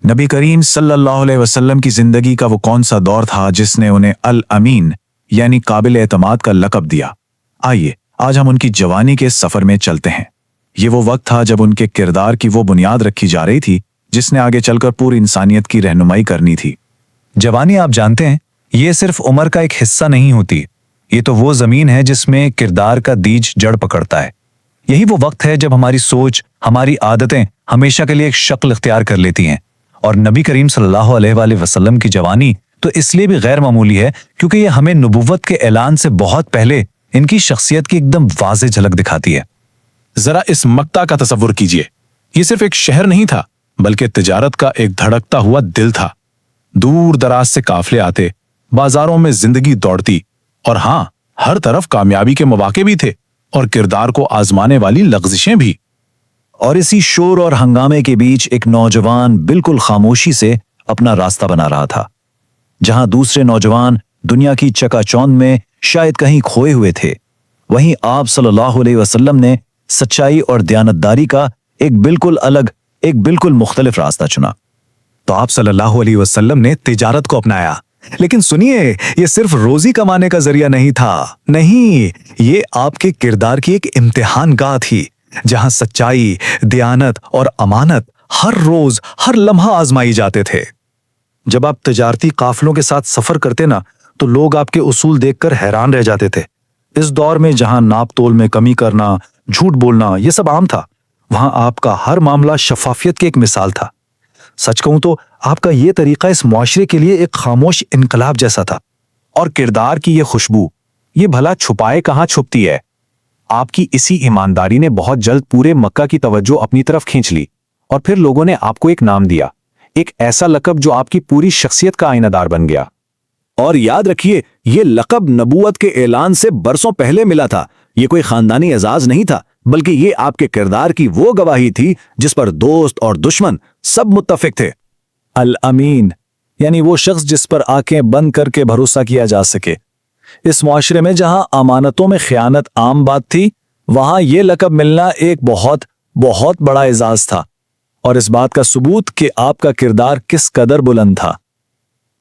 नबी करीम सल्लल्लाहु अलैहि वसल्लम की जिंदगी का वो कौन सा दौर था जिसने उन्हें अल अमीन यानी काबिल एतमाद का लक़ब दिया। आइए आज हम उनकी जवानी के सफर में चलते हैं। ये वो वक्त था जब उनके किरदार की वो बुनियाद रखी जा रही थी जिसने आगे चलकर पूरी इंसानियत की रहनुमाई करनी थी। जवानी आप जानते हैं ये सिर्फ उम्र का एक हिस्सा नहीं होती, ये तो वो जमीन है जिसमें किरदार का बीज जड़ पकड़ता है। यही वो वक्त है जब हमारी सोच, हमारी आदतें हमेशा के लिए एक शक्ल इख्तियार कर लेती हैं। और नबी करीम सल्लल्लाहु अलैहि वसल्लम की जवानी तो इसलिए भी गैर मामूली है क्योंकि ये हमें नबुव्वत के ऐलान से बहुत पहले इनकी शख्सियत की एकदम वाज़ेह झलक दिखाती है। जरा इस मक्का का तसव्वुर कीजिए, ये सिर्फ एक शहर नहीं था बल्कि तिजारत का एक धड़कता हुआ दिल था। दूर दराज से काफले आते, बाजारों में जिंदगी दौड़ती और हाँ, हर तरफ कामयाबी के मौके भी थे और किरदार को आजमाने वाली लग़ज़िशें भी। और इसी शोर और हंगामे के बीच एक नौजवान बिल्कुल खामोशी से अपना रास्ता बना रहा था। जहां दूसरे नौजवान दुनिया की चकाचौंध में शायद कहीं खोए हुए थे, वहीं आप सल्लल्लाहु अलैहि वसल्लम ने सच्चाई और दयानतदारी का एक बिल्कुल अलग, एक बिल्कुल मुख्तलिफ रास्ता चुना। तो आप सल्लल्लाहु अलैहि वसल्लम ने तिजारत को अपनाया, लेकिन सुनिए, ये सिर्फ रोजी कमाने का जरिया नहीं था। नहीं, ये आपके किरदार की एक इम्तिहानगाह थी जहां सच्चाई, दयानत और अमानत हर रोज हर लम्हा आजमाई जाते थे। जब आप तिजारती काफिलों के साथ सफर करते ना, तो लोग आपके उसूल देखकर हैरान रह जाते थे। इस दौर में जहां नाप तोल में कमी करना, झूठ बोलना ये सब आम था, वहां आपका हर मामला शफाफियत की एक मिसाल था। सच कहूं तो आपका ये तरीका इस मुआशरे के लिए एक खामोश इनकलाब जैसा था। और किरदार की ये खुशबू, ये भला छुपाए कहां छुपती है। आपकी इसी ईमानदारी ने बहुत जल्द पूरे मक्का की तवज्जो अपनी तरफ खींच ली और फिर लोगों ने आपको एक नाम दिया, एक ऐसा लक़ब जो आपकी पूरी शख्सियत का आईनादार बन गया। और याद रखिए, ये लक़ब नबूवत के ऐलान से बरसों पहले मिला था। ये कोई खानदानी एजाज नहीं था, बल्कि ये आपके किरदार की वो गवाही थी जिस पर दोस्त और दुश्मन सब मुत्तफिक थे। अल अमीन यानी वो शख्स जिस पर आंखें बंद करके भरोसा किया जा सके। इस मुआशरे में जहां अमानतों में खयानत आम बात थी, वहां यह लक़ब मिलना एक बहुत बहुत बड़ा एजाज था और इस बात का सबूत कि आपका किरदार किस कदर बुलंद था।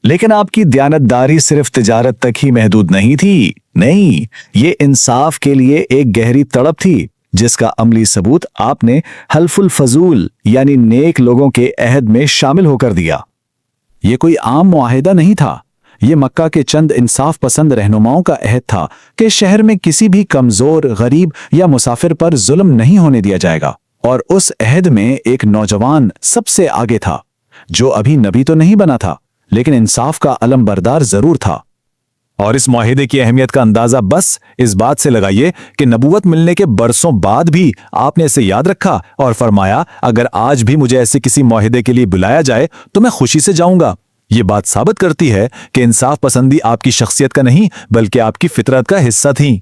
लेकिन आपकी दयानतदारी सिर्फ तिजारत तक ही महदूद नहीं थी। नहीं, ये इंसाफ के लिए एक गहरी तड़प थी जिसका अमली सबूत आपने हल्फुल फजूल यानी नेक लोगों के अहद में शामिल होकर दिया। ये कोई आम मुआहिदा नहीं था, ये मक्का के चंद इंसाफ पसंद रहनुमाओं का अहद था कि शहर में किसी भी कमजोर, गरीब या मुसाफिर पर जुल्म नहीं होने दिया जाएगा। और उस अहद में एक नौजवान सबसे आगे था जो अभी नबी तो नहीं बना था, लेकिन इंसाफ का अलमबरदार जरूर था। और इस मुआहिदे की अहमियत का अंदाजा बस इस बात से लगाइए कि नबूवत मिलने के बरसों बाद भी आपने इसे याद रखा और फरमाया, अगर आज भी मुझे ऐसे किसी मुआहिदे के लिए बुलाया जाए तो मैं खुशी से जाऊंगा। ये बात साबित करती है कि इंसाफ पसंदी आपकी शख्सियत का नहीं बल्कि आपकी फितरत का हिस्सा थी।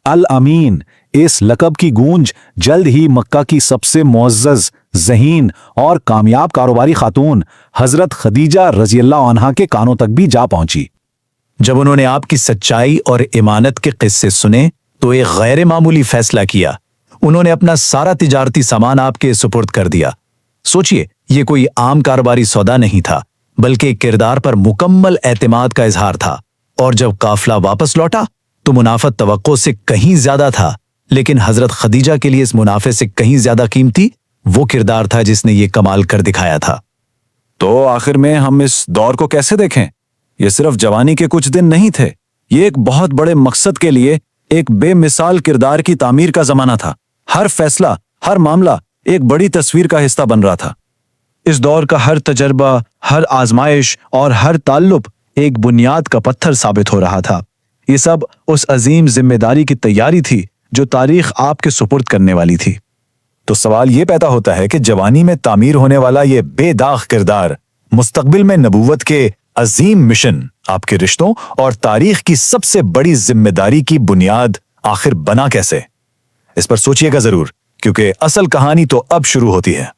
अल अमीन इस लक़ब की गूंज जल्द ही मक्का की सबसे मुअज़्ज़ज़, ज़हीन और कामयाब कारोबारी खातून हजरत खदीजा रज़ियल्लाहु अन्हा के कानों तक भी जा पहुंची। जब उन्होंने आपकी सच्चाई और इमानत के किस्से सुने तो एक गैर मामूली फैसला किया। उन्होंने अपना सारा तिजारती सामान आपके सुपुर्द कर दिया। सोचिए, ये कोई आम कारोबारी सौदा नहीं था बल्कि किरदार पर मुकम्मल एतमाद का इजहार था। और जब काफिला वापस लौटा तो मुनाफा तवक्को से कहीं ज्यादा था, लेकिन हजरत खदीजा के लिए इस मुनाफे से कहीं ज्यादा कीमती वो किरदार था जिसने ये कमाल कर दिखाया था। तो आखिर में हम इस दौर को कैसे देखें? ये सिर्फ जवानी के कुछ दिन नहीं थे, ये एक बहुत बड़े मकसद के लिए एक बेमिसाल किरदार की तामीर का जमाना था। हर फैसला, हर मामला एक बड़ी तस्वीर का हिस्सा बन रहा था। इस दौर का हर तजर्बा, हर आजमाइश और हर ताल्लुक एक बुनियाद का पत्थर साबित हो रहा था। ये सब उस अजीम जिम्मेदारी की तैयारी थी जो तारीख आपके सुपुर्द करने वाली थी। तो सवाल ये पैदा होता है कि जवानी में तामीर होने वाला ये बेदाग किरदार मुस्तकबिल में नबूवत के अजीम मिशन, आपके रिश्तों और तारीख की सबसे बड़ी जिम्मेदारी की बुनियाद आखिर बना कैसे? इस पर सोचिएगा जरूर, क्योंकि असल कहानी तो अब शुरू होती है।